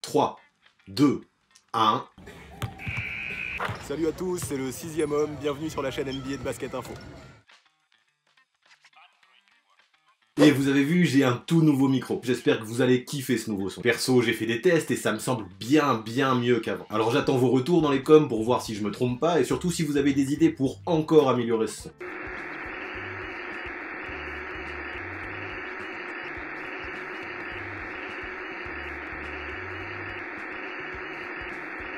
3, 2, 1... Salut à tous, c'est le 6ème homme, bienvenue sur la chaîne NBA de Basket Info. Et vous avez vu, j'ai un tout nouveau micro. J'espère que vous allez kiffer ce nouveau son. Perso, j'ai fait des tests et ça me semble bien mieux qu'avant. Alors j'attends vos retours dans les coms pour voir si je me trompe pas et surtout si vous avez des idées pour encore améliorer ce son.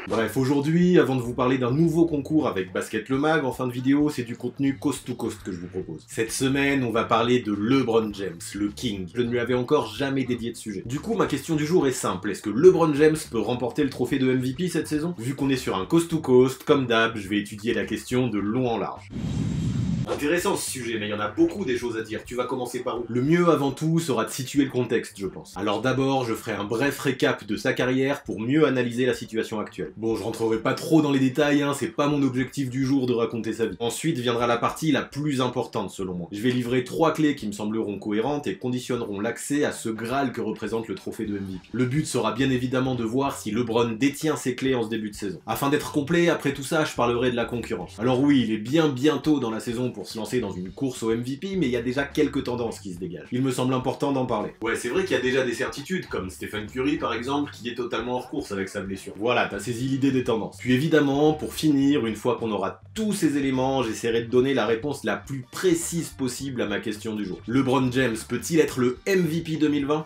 Bref, aujourd'hui, avant de vous parler d'un nouveau concours avec Basket Le Mag en fin de vidéo, c'est du contenu coast to coast que je vous propose. Cette semaine, on va parler de LeBron James, le King. Je ne lui avais encore jamais dédié de sujet. Du coup, ma question du jour est simple. Est-ce que LeBron James peut remporter le trophée de MVP cette saison? Vu qu'on est sur un coast to coast, comme d'hab, je vais étudier la question de long en large. Intéressant ce sujet, mais il y en a beaucoup des choses à dire. Tu vas commencer par où? Le mieux avant tout sera de situer le contexte, je pense. Alors d'abord, je ferai un bref récap de sa carrière pour mieux analyser la situation actuelle. Bon, je rentrerai pas trop dans les détails, hein, c'est pas mon objectif du jour de raconter sa vie. Ensuite viendra la partie la plus importante selon moi. Je vais livrer 3 clés qui me sembleront cohérentes et conditionneront l'accès à ce Graal que représente le trophée de MVP. Le but sera bien évidemment de voir si LeBron détient ces clés en ce début de saison. Afin d'être complet, après tout ça, je parlerai de la concurrence. Alors oui, il est bientôt dans la saison pour se lancer dans une course au MVP, mais il y a déjà quelques tendances qui se dégagent. Il me semble important d'en parler. Ouais, c'est vrai qu'il y a déjà des certitudes, comme Stephen Curry par exemple, qui est totalement hors course avec sa blessure. Voilà, t'as saisi l'idée des tendances. Puis évidemment, pour finir, une fois qu'on aura tous ces éléments, j'essaierai de donner la réponse la plus précise possible à ma question du jour. LeBron James peut-il être le MVP 2020 ?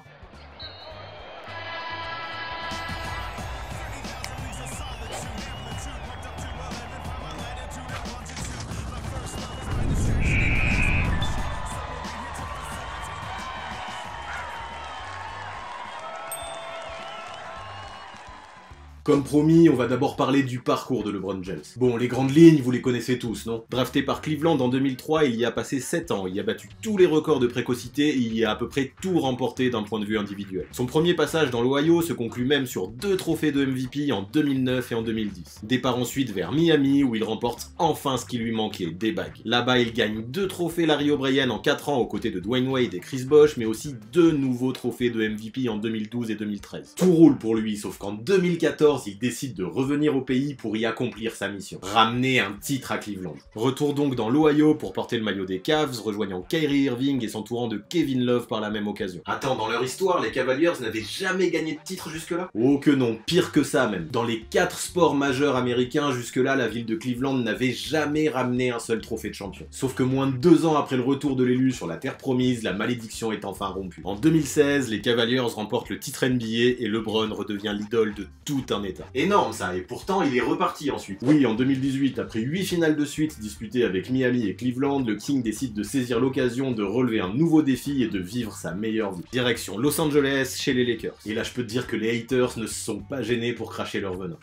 Comme promis, on va d'abord parler du parcours de LeBron James. Bon, les grandes lignes, vous les connaissez tous, non? Drafté par Cleveland en 2003, il y a passé 7 ans, il y a battu tous les records de précocité et il y a à peu près tout remporté d'un point de vue individuel. Son premier passage dans l'Ohio se conclut même sur 2 trophées de MVP en 2009 et en 2010. Départ ensuite vers Miami où il remporte enfin ce qui lui manquait, des bagues. Là-bas, il gagne 2 trophées Larry O'Brien en 4 ans aux côtés de Dwayne Wade et Chris Bosh, mais aussi 2 nouveaux trophées de MVP en 2012 et 2013. Tout roule pour lui, sauf qu'en 2014, il décide de revenir au pays pour y accomplir sa mission. Ramener un titre à Cleveland. Retour donc dans l'Ohio pour porter le maillot des Cavs, rejoignant Kyrie Irving et s'entourant de Kevin Love par la même occasion. Attends, dans leur histoire, les Cavaliers n'avaient jamais gagné de titre jusque-là? Oh que non, pire que ça même. Dans les 4 sports majeurs américains, jusque-là, la ville de Cleveland n'avait jamais ramené un seul trophée de champion. Sauf que moins de 2 ans après le retour de l'élu sur la terre promise, la malédiction est enfin rompue. En 2016, les Cavaliers remportent le titre NBA et LeBron redevient l'idole de tout un état. Énorme ça, et pourtant il est reparti ensuite. Oui, en 2018, après 8 finales de suite disputées avec Miami et Cleveland, le King décide de saisir l'occasion de relever un nouveau défi et de vivre sa meilleure vie. Direction Los Angeles, chez les Lakers. Et là je peux te dire que les haters ne se sont pas gênés pour cracher leur venin.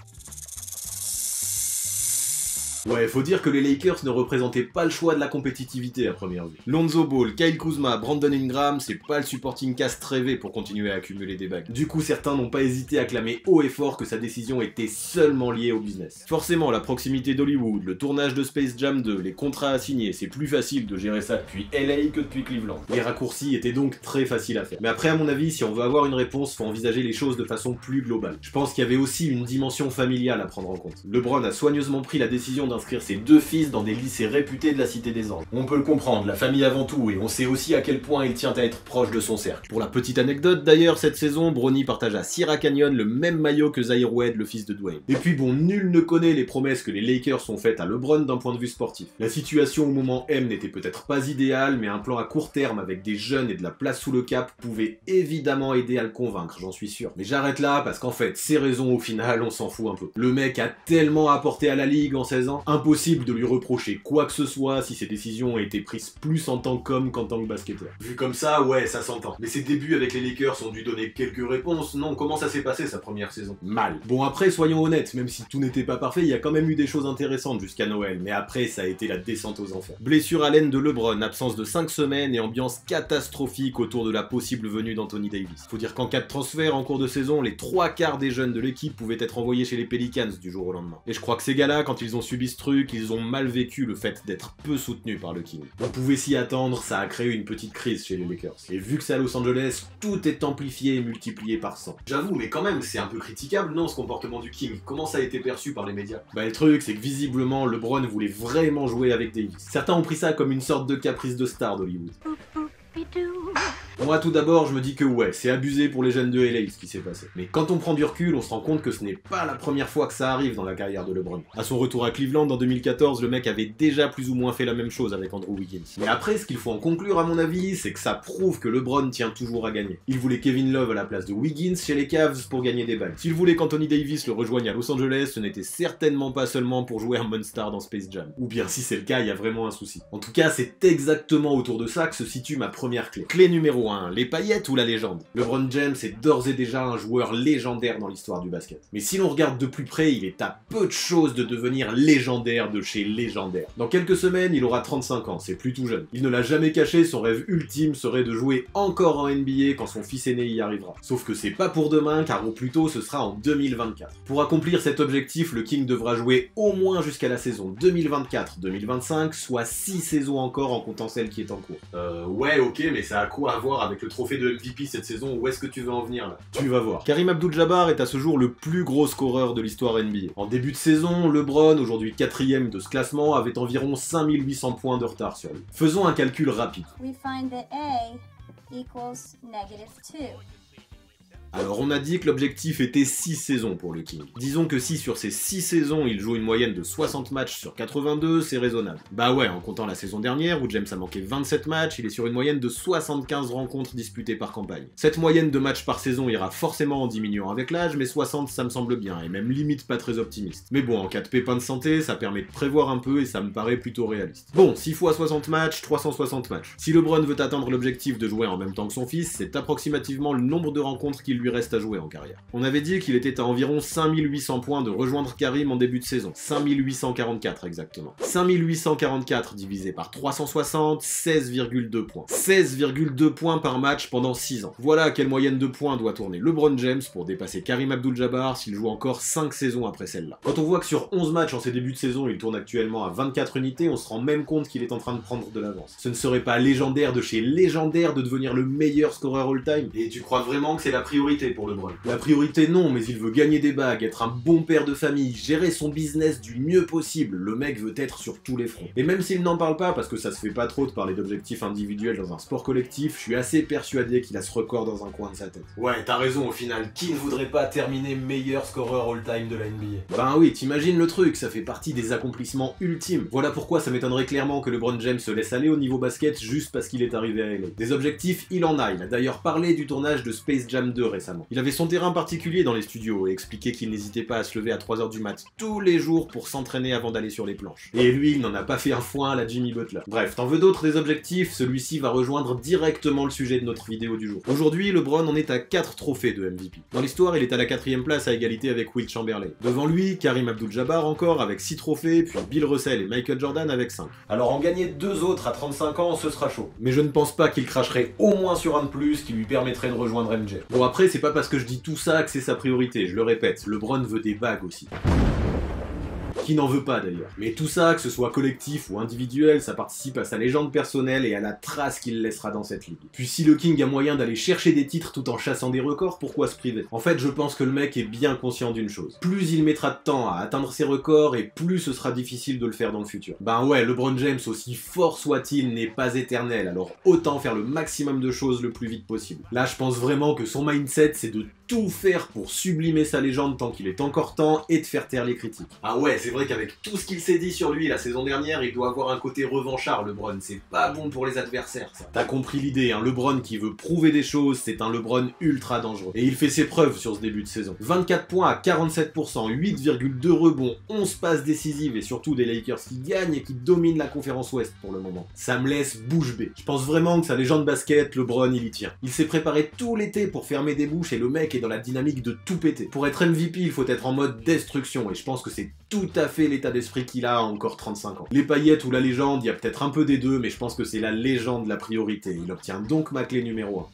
Ouais, faut dire que les Lakers ne représentaient pas le choix de la compétitivité à première vue. Lonzo Ball, Kyle Kuzma, Brandon Ingram, c'est pas le supporting cast rêvé pour continuer à accumuler des bagues. Du coup, certains n'ont pas hésité à clamer haut et fort que sa décision était seulement liée au business. Forcément, la proximité d'Hollywood, le tournage de Space Jam 2, les contrats à signer, c'est plus facile de gérer ça depuis LA que depuis Cleveland. Les raccourcis étaient donc très faciles à faire. Mais après, à mon avis, si on veut avoir une réponse, faut envisager les choses de façon plus globale. Je pense qu'il y avait aussi une dimension familiale à prendre en compte. LeBron a soigneusement pris la décision d'inscrire ses 2 fils dans des lycées réputés de la Cité des Anges. On peut le comprendre, la famille avant tout, et on sait aussi à quel point il tient à être proche de son cercle. Pour la petite anecdote d'ailleurs, cette saison, Bronny partage à Sierra Canyon le même maillot que Zaire Wade, le fils de Dwayne. Et puis bon, nul ne connaît les promesses que les Lakers ont faites à LeBron d'un point de vue sportif. La situation au moment M n'était peut-être pas idéale, mais un plan à court terme avec des jeunes et de la place sous le cap pouvait évidemment aider à le convaincre, j'en suis sûr. Mais j'arrête là, parce qu'en fait, ces raisons au final, on s'en fout un peu. Le mec a tellement apporté à la ligue en 16 ans, impossible de lui reprocher quoi que ce soit si ses décisions ont été prises plus en tant qu'homme qu'en tant que basketteur. Vu comme ça, ouais, ça s'entend. Mais ses débuts avec les Lakers ont dû donner quelques réponses, non? Comment ça s'est passé sa première saison? Mal. Bon après, soyons honnêtes, même si tout n'était pas parfait, il y a quand même eu des choses intéressantes jusqu'à Noël, mais après ça a été la descente aux enfers. Blessure à l'aine de LeBron, absence de 5 semaines et ambiance catastrophique autour de la possible venue d'Anthony Davis. Faut dire qu'en cas de transfert en cours de saison, les 3/4 des jeunes de l'équipe pouvaient être envoyés chez les Pelicans du jour au lendemain. Et je crois que ces gars-là, quand ils ont subi suivi ce truc, ils ont mal vécu le fait d'être peu soutenus par le King. On pouvait s'y attendre, ça a créé une petite crise chez les Lakers. Et vu que c'est à Los Angeles, tout est amplifié et multiplié par 100. J'avoue, mais quand même, c'est un peu critiquable, non, ce comportement du King? Comment ça a été perçu par les médias? Bah le truc, c'est que visiblement, LeBron voulait vraiment jouer avec Davis. Certains ont pris ça comme une sorte de caprice de star d'Hollywood. Moi tout d'abord je me dis que ouais, c'est abusé pour les jeunes de LA ce qui s'est passé. Mais quand on prend du recul, on se rend compte que ce n'est pas la première fois que ça arrive dans la carrière de LeBron. À son retour à Cleveland en 2014, le mec avait déjà plus ou moins fait la même chose avec Andrew Wiggins. Mais après, ce qu'il faut en conclure à mon avis, c'est que ça prouve que LeBron tient toujours à gagner. Il voulait Kevin Love à la place de Wiggins chez les Cavs pour gagner des balles. S'il voulait qu'Anthony Davis le rejoigne à Los Angeles, ce n'était certainement pas seulement pour jouer un Monster dans Space Jam. Ou bien si c'est le cas, il y a vraiment un souci. En tout cas, c'est exactement autour de ça que se situe ma première clé. Clé numéro 1, les paillettes ou la légende. LeBron James est d'ores et déjà un joueur légendaire dans l'histoire du basket. Mais si l'on regarde de plus près, il est à peu de choses de devenir légendaire de chez légendaire. Dans quelques semaines, il aura 35 ans, c'est plus tout jeune. Il ne l'a jamais caché, son rêve ultime serait de jouer encore en NBA quand son fils aîné y arrivera. Sauf que c'est pas pour demain, car au plus tôt ce sera en 2024. Pour accomplir cet objectif, le King devra jouer au moins jusqu'à la saison 2024-2025, soit 6 saisons encore en comptant celle qui est en cours. Ouais, ok, mais ça a quoi à voir avec le trophée de MVP cette saison? Où est-ce que tu veux en venir là? Tu vas voir. Karim Abdul-Jabbar est à ce jour le plus gros scoreur de l'histoire NBA. En début de saison, LeBron, aujourd'hui 4ème de ce classement, avait environ 5800 points de retard sur lui. Faisons un calcul rapide. We find that A equals -2. Alors on a dit que l'objectif était 6 saisons pour le King. Disons que si sur ces 6 saisons il joue une moyenne de 60 matchs sur 82, c'est raisonnable. Bah ouais, en comptant la saison dernière où James a manqué 27 matchs, il est sur une moyenne de 75 rencontres disputées par campagne. Cette moyenne de matchs par saison ira forcément en diminuant avec l'âge, mais 60 ça me semble bien, et même limite pas très optimiste. Mais bon, en cas de pépin de santé, ça permet de prévoir un peu et ça me paraît plutôt réaliste. Bon, 6 fois 60 matchs, 360 matchs. Si LeBron veut atteindre l'objectif de jouer en même temps que son fils, c'est approximativement le nombre de rencontres qu'il lui reste à jouer en carrière. On avait dit qu'il était à environ 5800 points de rejoindre Karim en début de saison. 5844 exactement. 5844 divisé par 360, 16,2 points. 16,2 points par match pendant 6 ans. Voilà à quelle moyenne de points doit tourner LeBron James pour dépasser Karim Abdul-Jabbar s'il joue encore 5 saisons après celle-là. Quand on voit que sur 11 matchs en ses débuts de saison, il tourne actuellement à 24 unités, on se rend même compte qu'il est en train de prendre de l'avance. Ce ne serait pas légendaire de chez légendaire de devenir le meilleur scoreur all-time? Et tu crois vraiment que c'est la priorité pour LeBron? La priorité non, mais il veut gagner des bagues, être un bon père de famille, gérer son business du mieux possible. Le mec veut être sur tous les fronts. Et même s'il n'en parle pas, parce que ça se fait pas trop de parler d'objectifs individuels dans un sport collectif, je suis assez persuadé qu'il a ce record dans un coin de sa tête. Ouais, t'as raison au final, qui ne voudrait pas terminer meilleur scoreur all-time de la NBA? Ben oui, t'imagines le truc, ça fait partie des accomplissements ultimes. Voilà pourquoi ça m'étonnerait clairement que LeBron James se laisse aller au niveau basket juste parce qu'il est arrivé à LA. Des objectifs, il en a d'ailleurs parlé du tournage de Space Jam 2 récemment. Il avait son terrain particulier dans les studios et expliquait qu'il n'hésitait pas à se lever à 3h du mat tous les jours pour s'entraîner avant d'aller sur les planches. Et lui, il n'en a pas fait un foin à la Jimmy Butler. Bref, t'en veux d'autres des objectifs? Celui-ci va rejoindre directement le sujet de notre vidéo du jour. Aujourd'hui, LeBron en est à 4 trophées de MVP. Dans l'histoire, il est à la 4ème place à égalité avec Wilt Chamberlain. Devant lui, Karim Abdul-Jabbar encore avec 6 trophées, puis Bill Russell et Michael Jordan avec 5. Alors en gagner 2 autres à 35 ans, ce sera chaud. Mais je ne pense pas qu'il cracherait au moins sur un de plus qui lui permettrait de rejoindre MJ. Bon après, c'est pas parce que je dis tout ça que c'est sa priorité, je le répète, LeBron veut des bagues aussi. Qui n'en veut pas d'ailleurs. Mais tout ça, que ce soit collectif ou individuel, ça participe à sa légende personnelle et à la trace qu'il laissera dans cette ligue. Puis si le King a moyen d'aller chercher des titres tout en chassant des records, pourquoi se priver? En fait, je pense que le mec est bien conscient d'une chose. Plus il mettra de temps à atteindre ses records et plus ce sera difficile de le faire dans le futur. Ben ouais, LeBron James, aussi fort soit-il, n'est pas éternel, alors autant faire le maximum de choses le plus vite possible. Là, je pense vraiment que son mindset, c'est de tout faire pour sublimer sa légende tant qu'il est encore temps et de faire taire les critiques. Ah ouais, c'est vrai qu'avec tout ce qu'il s'est dit sur lui la saison dernière, il doit avoir un côté revanchard, LeBron. C'est pas bon pour les adversaires, ça. T'as compris l'idée, un LeBron qui veut prouver des choses, c'est un LeBron ultra dangereux. Et il fait ses preuves sur ce début de saison. 24 points à 47%, 8,2 rebonds, 11 passes décisives et surtout des Lakers qui gagnent et qui dominent la conférence Ouest pour le moment. Ça me laisse bouche bée. Je pense vraiment que sa légende basket, LeBron, il y tient. Il s'est préparé tout l'été pour fermer des bouches et le mec est dans la dynamique de tout péter. Pour être MVP, il faut être en mode destruction et je pense que c'est tout à fait l'état d'esprit qu'il a à encore 35 ans. Les paillettes ou la légende, il y a peut-être un peu des deux, mais je pense que c'est la légende la priorité. Il obtient donc ma clé numéro 1.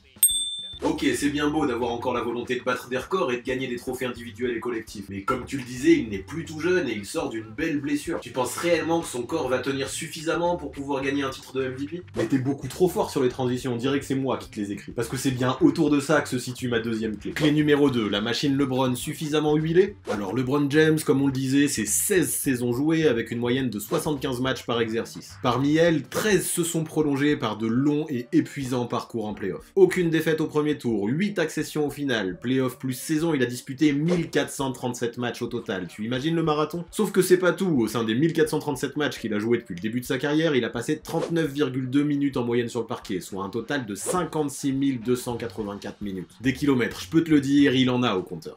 Ok, c'est bien beau d'avoir encore la volonté de battre des records et de gagner des trophées individuels et collectifs, mais comme tu le disais, il n'est plus tout jeune et il sort d'une belle blessure. Tu penses réellement que son corps va tenir suffisamment pour pouvoir gagner un titre de MVP? Mais t'es beaucoup trop fort sur les transitions, on dirait que c'est moi qui te les écris. Parce que c'est bien autour de ça que se situe ma deuxième clé. Clé numéro 2, la machine LeBron suffisamment huilée? Alors LeBron James, comme on le disait, c'est 16 saisons jouées avec une moyenne de 75 matchs par exercice. Parmi elles, 13 se sont prolongées par de longs et épuisants parcours en playoff. Aucune défaite au premier tour, 8 accessions au final, playoff plus saison, il a disputé 1437 matchs au total. Tu imagines le marathon? Sauf que c'est pas tout, au sein des 1437 matchs qu'il a joué depuis le début de sa carrière, il a passé 39,2 minutes en moyenne sur le parquet, soit un total de 56 284 minutes. Des kilomètres, je peux te le dire, il en a au compteur.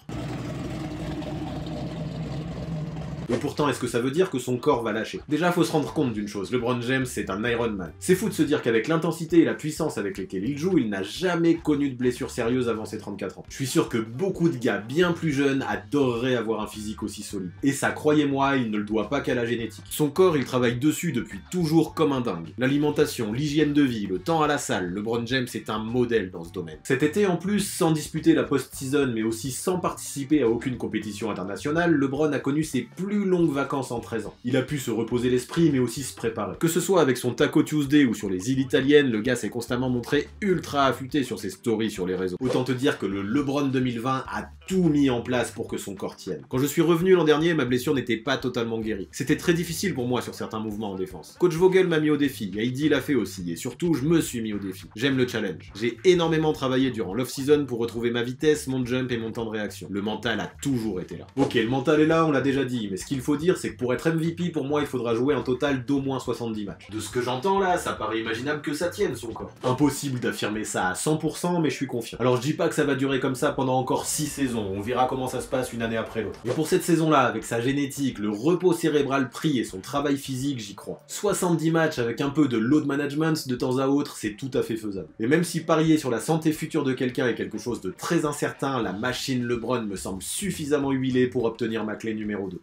Et pourtant, est-ce que ça veut dire que son corps va lâcher? Déjà, faut se rendre compte d'une chose, LeBron James, c'est un Ironman. C'est fou de se dire qu'avec l'intensité et la puissance avec lesquelles il joue, il n'a jamais connu de blessure sérieuse avant ses 34 ans. Je suis sûr que beaucoup de gars bien plus jeunes adoreraient avoir un physique aussi solide. Et ça, croyez-moi, il ne le doit pas qu'à la génétique. Son corps, il travaille dessus depuis toujours comme un dingue. L'alimentation, l'hygiène de vie, le temps à la salle, LeBron James est un modèle dans ce domaine. Cet été, en plus, sans disputer la post-season, mais aussi sans participer à aucune compétition internationale, LeBron a connu ses plus longues vacances en 13 ans. Il a pu se reposer l'esprit mais aussi se préparer. Que ce soit avec son Taco Tuesday ou sur les îles italiennes, le gars s'est constamment montré ultra affûté sur ses stories sur les réseaux. Autant te dire que le LeBron 2020 a tout mis en place pour que son corps tienne. Quand je suis revenu l'an dernier, ma blessure n'était pas totalement guérie. C'était très difficile pour moi sur certains mouvements en défense. Coach Vogel m'a mis au défi, Heidi l'a fait aussi, et surtout je me suis mis au défi. J'aime le challenge. J'ai énormément travaillé durant l'off-season pour retrouver ma vitesse, mon jump et mon temps de réaction. Le mental a toujours été là. Ok, le mental est là, on l'a déjà dit, mais ce qu'il faut dire, c'est que pour être MVP, pour moi, il faudra jouer un total d'au moins 70 matchs. De ce que j'entends là, ça paraît imaginable que ça tienne son corps. Impossible d'affirmer ça à 100%, mais je suis confiant. Alors je dis pas que ça va durer comme ça pendant encore 6 saisons, on verra comment ça se passe une année après l'autre. Et pour cette saison-là, avec sa génétique, le repos cérébral pris et son travail physique, j'y crois. 70 matchs avec un peu de load management de temps à autre, c'est tout à fait faisable. Et même si parier sur la santé future de quelqu'un est quelque chose de très incertain, la machine LeBron me semble suffisamment huilée pour obtenir ma clé numéro 2.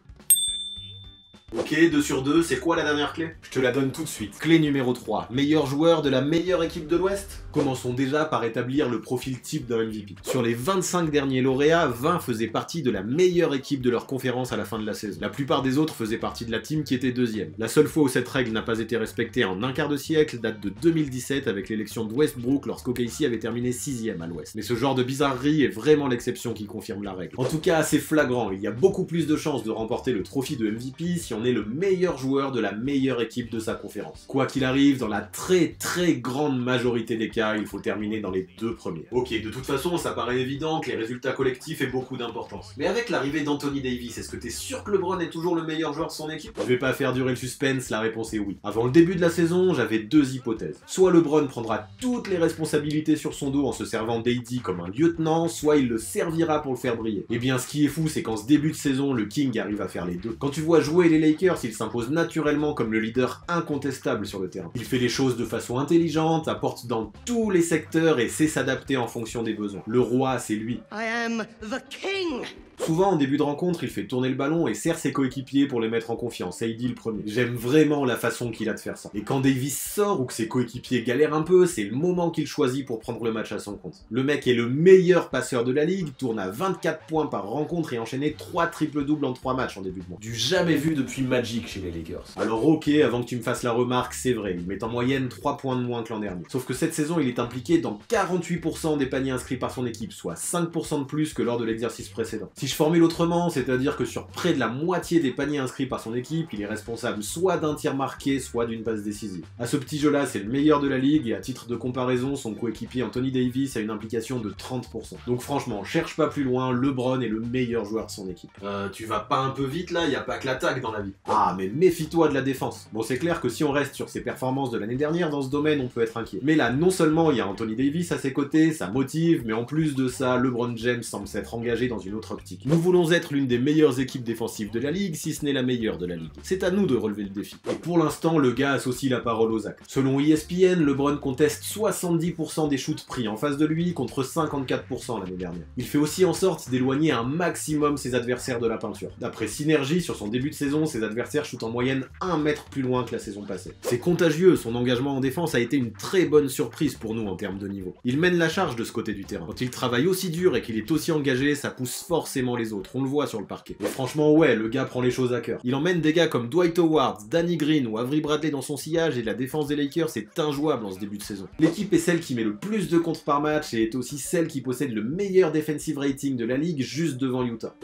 Ok, 2 sur 2, c'est quoi la dernière clé? Je te la donne tout de suite. Clé numéro 3, meilleur joueur de la meilleure équipe de l'Ouest? Commençons déjà par établir le profil type d'un MVP. Sur les 25 derniers lauréats, 20 faisaient partie de la meilleure équipe de leur conférence à la fin de la saison. La plupart des autres faisaient partie de la team qui était deuxième. La seule fois où cette règle n'a pas été respectée en un quart de siècle date de 2017 avec l'élection de Westbrook lorsqu'OKC avait terminé 6ème à l'Ouest. Mais ce genre de bizarrerie est vraiment l'exception qui confirme la règle. En tout cas, c'est flagrant, il y a beaucoup plus de chances de remporter le trophée de MVP si on est le meilleur joueur de la meilleure équipe de sa conférence. Quoi qu'il arrive, dans la très grande majorité des cas, il faut terminer dans les 2 premiers. Ok, de toute façon, ça paraît évident que les résultats collectifs aient beaucoup d'importance. Mais avec l'arrivée d'Anthony Davis, est-ce que t'es sûr que LeBron est toujours le meilleur joueur de son équipe? Je vais pas faire durer le suspense, la réponse est oui. Avant le début de la saison, j'avais 2 hypothèses. Soit LeBron prendra toutes les responsabilités sur son dos en se servant d'AD comme un lieutenant, soit il le servira pour le faire briller. Et bien, ce qui est fou, c'est qu'en ce début de saison, le King arrive à faire les deux. Quand tu vois jouer les Lakers, il s'impose naturellement comme le leader incontestable sur le terrain. Il fait les choses de façon intelligente, apporte dans tous les secteurs et sait s'adapter en fonction des besoins. Le roi, c'est lui. I am the king! Souvent, en début de rencontre, il fait tourner le ballon et sert ses coéquipiers pour les mettre en confiance. AD le premier. J'aime vraiment la façon qu'il a de faire ça. Et quand Davis sort ou que ses coéquipiers galèrent un peu, c'est le moment qu'il choisit pour prendre le match à son compte. Le mec est le meilleur passeur de la ligue, tourne à 24 points par rencontre et enchaîné 3 triples-doubles en 3 matchs en début de mois. Du jamais vu depuis Magic chez les Lakers. Alors ok, avant que tu me fasses la remarque, c'est vrai, il met en moyenne 3 points de moins que l'an dernier. Sauf que cette saison, il est impliqué dans 48% des paniers inscrits par son équipe, soit 5% de plus que lors de l'exercice précédent. Si je formule autrement, c'est-à-dire que sur près de la moitié des paniers inscrits par son équipe, il est responsable soit d'un tir marqué, soit d'une passe décisive. À ce petit jeu-là, c'est le meilleur de la ligue, et à titre de comparaison, son coéquipier Anthony Davis a une implication de 30%. Donc franchement, cherche pas plus loin, LeBron est le meilleur joueur de son équipe. Tu vas pas un peu vite là? Y a pas que l'attaque dans la vie. Ah, mais méfie-toi de la défense. Bon, c'est clair que si on reste sur ses performances de l'année dernière, dans ce domaine, on peut être inquiet. Mais là, non seulement il y a Anthony Davis à ses côtés, ça motive, mais en plus de ça, LeBron James semble s'être engagé dans une autre optique. Nous voulons être l'une des meilleures équipes défensives de la ligue, si ce n'est la meilleure de la ligue. C'est à nous de relever le défi. Et pour l'instant, le gars associe la parole aux actes. Selon ESPN, LeBron conteste 70% des shoots pris en face de lui contre 54% l'année dernière. Il fait aussi en sorte d'éloigner un maximum ses adversaires de la peinture. D'après Synergy, sur son début de saison, ses adversaires shootent en moyenne 1 mètre plus loin que la saison passée. C'est contagieux, son engagement en défense a été une très bonne surprise pour nous en termes de niveau. Il mène la charge de ce côté du terrain. Quand il travaille aussi dur et qu'il est aussi engagé, ça pousse forcément les autres, on le voit sur le parquet. Et franchement ouais, le gars prend les choses à cœur. Il emmène des gars comme Dwight Howard, Danny Green ou Avery Bradley dans son sillage et la défense des Lakers est injouable en ce début de saison. L'équipe est celle qui met le plus de contre par match et est aussi celle qui possède le meilleur defensive rating de la ligue juste devant Utah.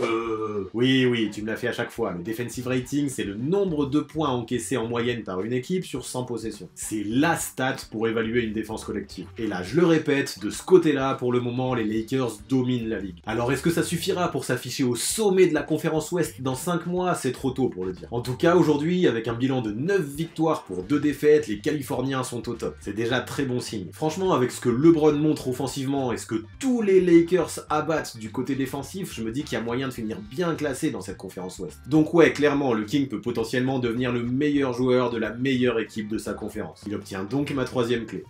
Oui, tu me l'as fait à chaque fois. Le defensive rating, c'est le nombre de points encaissés en moyenne par une équipe sur 100 possessions. C'est la stat pour évaluer une défense collective. Et là, je le répète, de ce côté-là, pour le moment, les Lakers dominent la ligue. Alors, est-ce que ça suffira pour s'afficher au sommet de la conférence Ouest dans 5 mois? C'est trop tôt pour le dire. En tout cas, aujourd'hui, avec un bilan de 9 victoires pour 2 défaites, les Californiens sont au top. C'est déjà très bon signe. Franchement, avec ce que LeBron montre offensivement et ce que tous les Lakers abattent du côté défensif, je me dis qu'il y a moyen de finir bien classé dans cette conférence Ouest. Donc ouais, clairement, le King peut potentiellement devenir le meilleur joueur de la meilleure équipe de sa conférence. Il obtient donc ma 3e clé.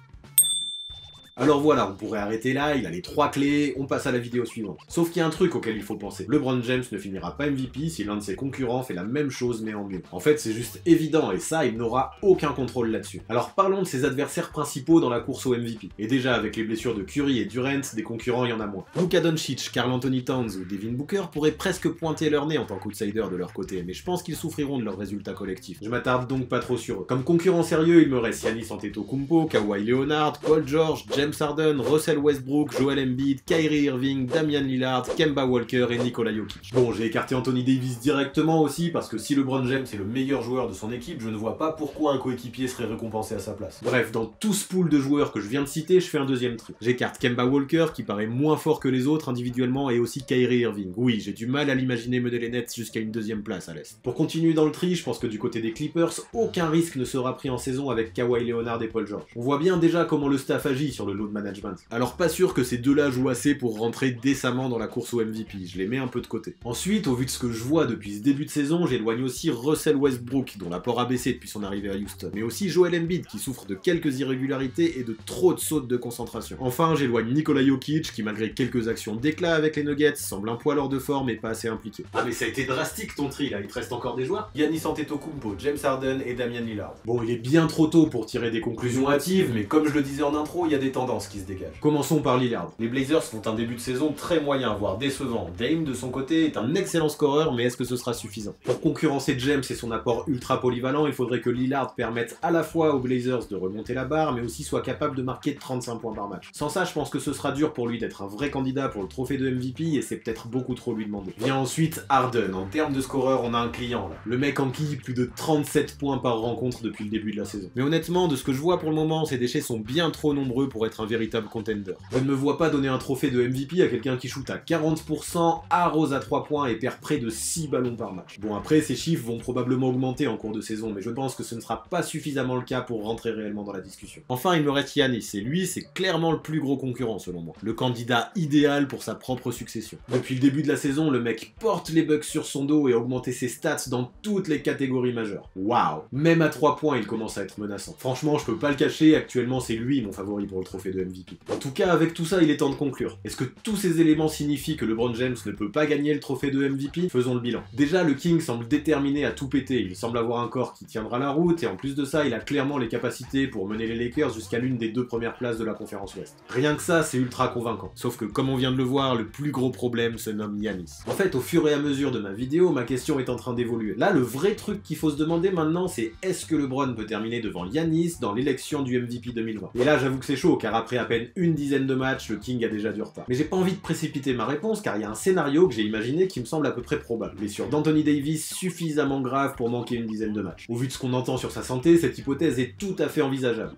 Alors voilà, on pourrait arrêter là, il a les 3 clés, on passe à la vidéo suivante. Sauf qu'il y a un truc auquel il faut penser. LeBron James ne finira pas MVP si l'un de ses concurrents fait la même chose mais en mieux. En fait, c'est juste évident et ça, il n'aura aucun contrôle là-dessus. Alors parlons de ses adversaires principaux dans la course au MVP. Et déjà, avec les blessures de Curry et Durant, des concurrents, il y en a moins. Luka Doncic, Karl Anthony Towns ou Devin Booker pourraient presque pointer leur nez en tant qu'outsider de leur côté, mais je pense qu'ils souffriront de leurs résultats collectifs. Je m'attarde donc pas trop sur eux. Comme concurrents sérieux, il me reste Giannis Antetokounmpo, Kawhi Leonard, Paul George, James Harden, Russell Westbrook, Joel Embiid, Kyrie Irving, Damian Lillard, Kemba Walker et Nikola Jokic. Bon, j'ai écarté Anthony Davis directement aussi parce que si LeBron James est le meilleur joueur de son équipe, je ne vois pas pourquoi un coéquipier serait récompensé à sa place. Bref, dans tout ce pool de joueurs que je viens de citer, je fais un deuxième tri. J'écarte Kemba Walker qui paraît moins fort que les autres individuellement et aussi Kyrie Irving. Oui, j'ai du mal à l'imaginer mener les Nets jusqu'à une 2e place à l'Est. Pour continuer dans le tri, je pense que du côté des Clippers, aucun risque ne sera pris en saison avec Kawhi Leonard et Paul George. On voit bien déjà comment le staff agit sur le load management. Alors pas sûr que ces deux-là jouent assez pour rentrer décemment dans la course au MVP, je les mets un peu de côté. Ensuite, au vu de ce que je vois depuis ce début de saison, j'éloigne aussi Russell Westbrook, dont l'apport a baissé depuis son arrivée à Houston, mais aussi Joel Embiid, qui souffre de quelques irrégularités et de trop de sautes de concentration. Enfin, j'éloigne Nikola Jokic, qui malgré quelques actions d'éclat avec les Nuggets, semble un poil hors de forme et pas assez impliqué. Ah mais ça a été drastique ton tri là, il te reste encore des joueurs? Giannis Antetokounmpo, James Harden et Damian Lillard. Bon, il est bien trop tôt pour tirer des conclusions hâtives, mais comme je le disais en intro, il y a des tendances qui se dégagent. Commençons par Lillard. Les Blazers font un début de saison très moyen, voire décevant. Dame, de son côté, est un excellent scoreur, mais est-ce que ce sera suffisant? Pour concurrencer James et son apport ultra polyvalent, il faudrait que Lillard permette à la fois aux Blazers de remonter la barre, mais aussi soit capable de marquer 35 points par match. Sans ça, je pense que ce sera dur pour lui d'être un vrai candidat pour le trophée de MVP, et c'est peut-être beaucoup trop lui demander. Vient ensuite Harden. En termes de scoreur, on a un client là. Le mec enquille plus de 37 points par rencontre depuis le début de la saison. Mais honnêtement, de ce que je vois pour le moment, ses déchets sont bien trop nombreux pour être un véritable contender. Je ne me vois pas donner un trophée de MVP à quelqu'un qui shoot à 40%, arrose à 3 points et perd près de 6 ballons par match. Bon après, ces chiffres vont probablement augmenter en cours de saison, mais je pense que ce ne sera pas suffisamment le cas pour rentrer réellement dans la discussion. Enfin, il me reste Giannis, et lui, c'est clairement le plus gros concurrent selon moi. Le candidat idéal pour sa propre succession. Depuis le début de la saison, le mec porte les Bucks sur son dos et a augmenté ses stats dans toutes les catégories majeures. Waouh! Même à 3 points, il commence à être menaçant. Franchement, je peux pas le cacher, actuellement c'est lui mon favori pour le trophée de MVP. En tout cas, avec tout ça, il est temps de conclure. Est-ce que tous ces éléments signifient que LeBron James ne peut pas gagner le trophée de MVP? Faisons le bilan. Déjà, le King semble déterminé à tout péter, il semble avoir un corps qui tiendra la route, et en plus de ça, il a clairement les capacités pour mener les Lakers jusqu'à l'une des 2 premières places de la conférence Ouest. Rien que ça, c'est ultra convaincant. Sauf que, comme on vient de le voir, le plus gros problème se nomme Giannis. En fait, au fur et à mesure de ma vidéo, ma question est en train d'évoluer. Là, le vrai truc qu'il faut se demander maintenant, c'est est-ce que LeBron peut terminer devant Giannis dans l'élection du MVP 2020? Et là, j'avoue que c'est chaud, car après à peine une dizaine de matchs, le King a déjà du retard. Mais j'ai pas envie de précipiter ma réponse, car il y a un scénario que j'ai imaginé qui me semble à peu près probable. Blessure d'Anthony Davis suffisamment grave pour manquer une dizaine de matchs. Au vu de ce qu'on entend sur sa santé, cette hypothèse est tout à fait envisageable.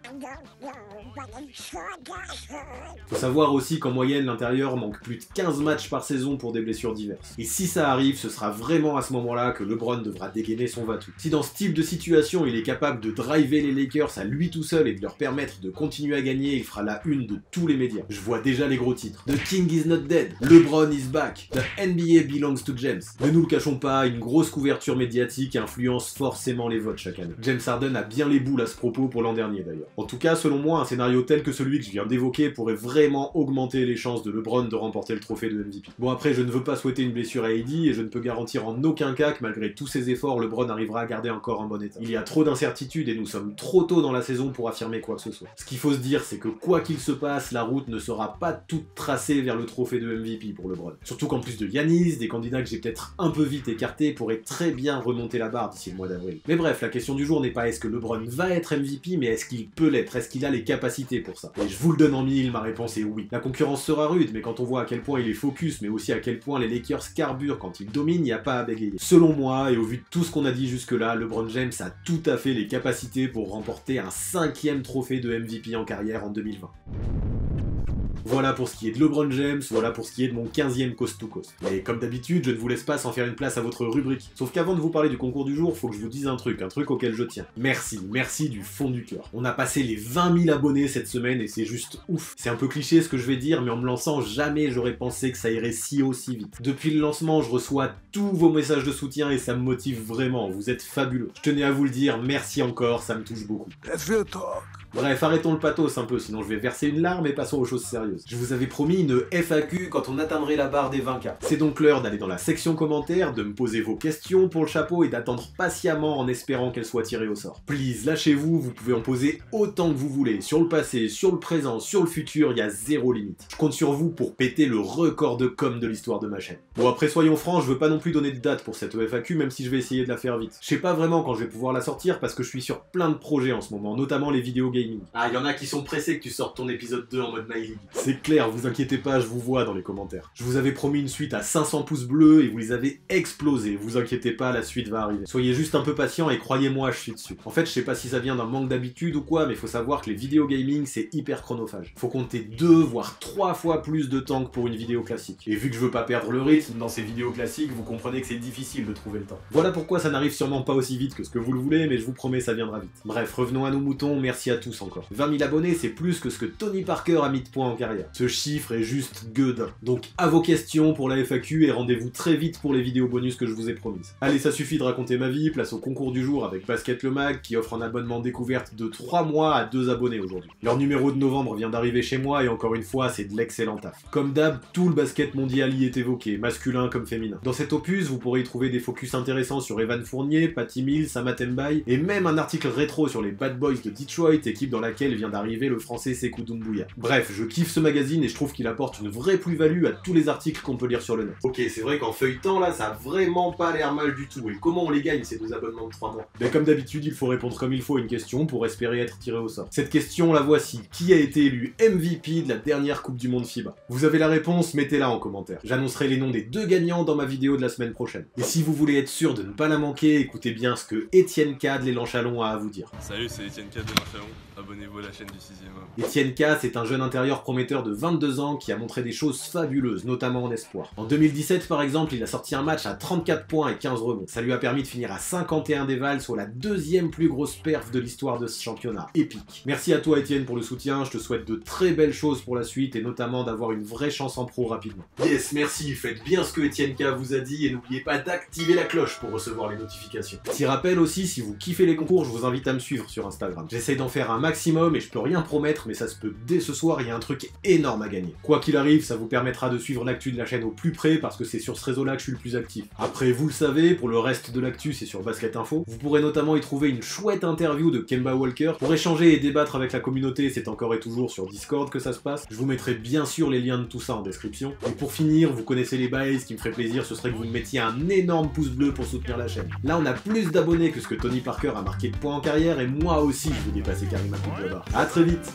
Faut savoir aussi qu'en moyenne, l'intérieur manque plus de 15 matchs par saison pour des blessures diverses. Et si ça arrive, ce sera vraiment à ce moment-là que LeBron devra dégainer son va-tout. Si dans ce type de situation, il est capable de driver les Lakers à lui tout seul et de leur permettre de continuer à gagner, il fera la une de tous les médias. Je vois déjà les gros titres. The King is not dead, LeBron is back, The NBA belongs to James. Ne nous le cachons pas, une grosse couverture médiatique influence forcément les votes chaque année. James Harden a bien les boules à ce propos pour l'an dernier d'ailleurs. En tout cas, selon moi, un scénario tel que celui que je viens d'évoquer pourrait vraiment augmenter les chances de LeBron de remporter le trophée de MVP. Bon après, je ne veux pas souhaiter une blessure à AD et je ne peux garantir en aucun cas que malgré tous ses efforts, LeBron arrivera à garder un corps en bon état. Il y a trop d'incertitudes et nous sommes trop tôt dans la saison pour affirmer quoi que ce soit. Ce qu'il faut se dire, c'est que quoi qu'il se passe, la route ne sera pas toute tracée vers le trophée de MVP pour LeBron. Surtout qu'en plus de Giannis, des candidats que j'ai peut-être un peu vite écartés pourraient très bien remonter la barre d'ici le mois d'avril. Mais bref, la question du jour n'est pas est-ce que LeBron va être MVP, mais est-ce qu'il peut l'être, est-ce qu'il a les capacités pour ça. Et je vous le donne en mille, ma réponse est oui. La concurrence sera rude, mais quand on voit à quel point il est focus, mais aussi à quel point les Lakers carburent quand ils dominent, il n'y a pas à bégayer. Selon moi, et au vu de tout ce qu'on a dit jusque-là, LeBron James a tout à fait les capacités pour remporter un 5e trophée de MVP en carrière en 2020. Voilà pour ce qui est de LeBron James, voilà pour ce qui est de mon 15e Coast to Coast. Mais comme d'habitude, je ne vous laisse pas sans faire une place à votre rubrique. Sauf qu'avant de vous parler du concours du jour, faut que je vous dise un truc auquel je tiens. Merci du fond du cœur. On a passé les 20 000 abonnés cette semaine et c'est juste ouf. C'est un peu cliché ce que je vais dire, mais en me lançant, jamais j'aurais pensé que ça irait si haut si vite. Depuis le lancement, je reçois tous vos messages de soutien et ça me motive vraiment, vous êtes fabuleux. Je tenais à vous le dire, merci encore, ça me touche beaucoup. Let's real talk. Bref, arrêtons le pathos un peu, sinon je vais verser une larme et passons aux choses sérieuses. Je vous avais promis une FAQ quand on atteindrait la barre des 20K. C'est donc l'heure d'aller dans la section commentaires, de me poser vos questions pour le chapeau et d'attendre patiemment en espérant qu'elles soient tirées au sort. Please, lâchez-vous, vous pouvez en poser autant que vous voulez. Sur le passé, sur le présent, sur le futur, il y a zéro limite. Je compte sur vous pour péter le record de com de l'histoire de ma chaîne. Bon après soyons francs, je veux pas non plus donner de date pour cette FAQ, même si je vais essayer de la faire vite. Je sais pas vraiment quand je vais pouvoir la sortir parce que je suis sur plein de projets en ce moment, notamment les vidéos gaming. Ah, il y en a qui sont pressés que tu sortes ton épisode 2 en mode My League. C'est clair, vous inquiétez pas, je vous vois dans les commentaires. Je vous avais promis une suite à 500 pouces bleus et vous les avez explosés. Vous inquiétez pas, la suite va arriver. Soyez juste un peu patient et croyez-moi, je suis dessus. En fait, je sais pas si ça vient d'un manque d'habitude ou quoi, mais faut savoir que les vidéos gaming, c'est hyper chronophage. Faut compter 2 voire 3 fois plus de temps que pour une vidéo classique. Et vu que je veux pas perdre le rythme dans ces vidéos classiques, vous comprenez que c'est difficile de trouver le temps. Voilà pourquoi ça n'arrive sûrement pas aussi vite que ce que vous le voulez, mais je vous promets, ça viendra vite. Bref, revenons à nos moutons, merci à tous encore. 20 000 abonnés, c'est plus que ce que Tony Parker a mis de points en carrière. Ce chiffre est juste gueudin. Donc à vos questions pour la FAQ et rendez-vous très vite pour les vidéos bonus que je vous ai promises. Allez, ça suffit de raconter ma vie, place au concours du jour avec Basket le Mag qui offre un abonnement découverte de 3 mois à 2 abonnés aujourd'hui. Leur numéro de novembre vient d'arriver chez moi et encore une fois, c'est de l'excellent taf. Comme d'hab, tout le basket mondial y est évoqué, masculin comme féminin. Dans cet opus, vous pourrez y trouver des focus intéressants sur Evan Fournier, Patty Mills, Amat Mbaye et même un article rétro sur les Bad Boys de Detroit, équipe dans laquelle vient d'arriver le français Sekou Doumbouya. Bref, je kiffe ce magazine et je trouve qu'il apporte une vraie plus-value à tous les articles qu'on peut lire sur le net. Ok, c'est vrai qu'en feuilletant là, ça a vraiment pas l'air mal du tout. Et comment on les gagne ces 2 abonnements de 3 mois? Ben comme d'habitude, il faut répondre comme il faut à une question pour espérer être tiré au sort. Cette question, la voici. Qui a été élu MVP de la dernière Coupe du Monde FIBA? Vous avez la réponse, mettez-la en commentaire. J'annoncerai les noms des 2 gagnants dans ma vidéo de la semaine prochaine. Et si vous voulez être sûr de ne pas la manquer, écoutez bien ce que Étienne K de l'Élan Chalon a à vous dire. Salut, c'est Étienne K de l'Élan Chalon. Abonnez-vous à la chaîne du 6ème homme. Étienne K, c'est un jeune intérieur prometteur de 22 ans qui a montré des choses fabuleuses, notamment en espoir. En 2017 par exemple, il a sorti un match à 34 points et 15 rebonds. Ça lui a permis de finir à 51 dévals, soit la 2e plus grosse perf de l'histoire de ce championnat. Épique. Merci à toi Étienne pour le soutien, je te souhaite de très belles choses pour la suite et notamment d'avoir une vraie chance en pro rapidement. Yes, merci, faites bien ce que Étienne K vous a dit et n'oubliez pas d'activer la cloche pour recevoir les notifications. Petit rappel aussi, si vous kiffez les concours, je vous invite à me suivre sur Instagram. J'essaye d'en faire un maximum et je peux rien promettre, mais ça se peut dès ce soir, il y a un truc énorme à gagner. Quoi qu'il arrive, ça vous permettra de suivre l'actu de la chaîne au plus près parce que c'est sur ce réseau-là que je suis le plus actif. Après, vous le savez, pour le reste de l'actu, c'est sur Basket Info. Vous pourrez notamment y trouver une chouette interview de Kemba Walker. Pour échanger et débattre avec la communauté, c'est encore et toujours sur Discord que ça se passe. Je vous mettrai bien sûr les liens de tout ça en description. Et pour finir, vous connaissez les bails, ce qui me ferait plaisir, ce serait que vous me mettiez un énorme pouce bleu pour soutenir la chaîne. Là, on a plus d'abonnés que ce que Tony Parker a marqué de points en carrière et moi aussi, je vais dépasser Karim Abdul-Jabbar. À très vite.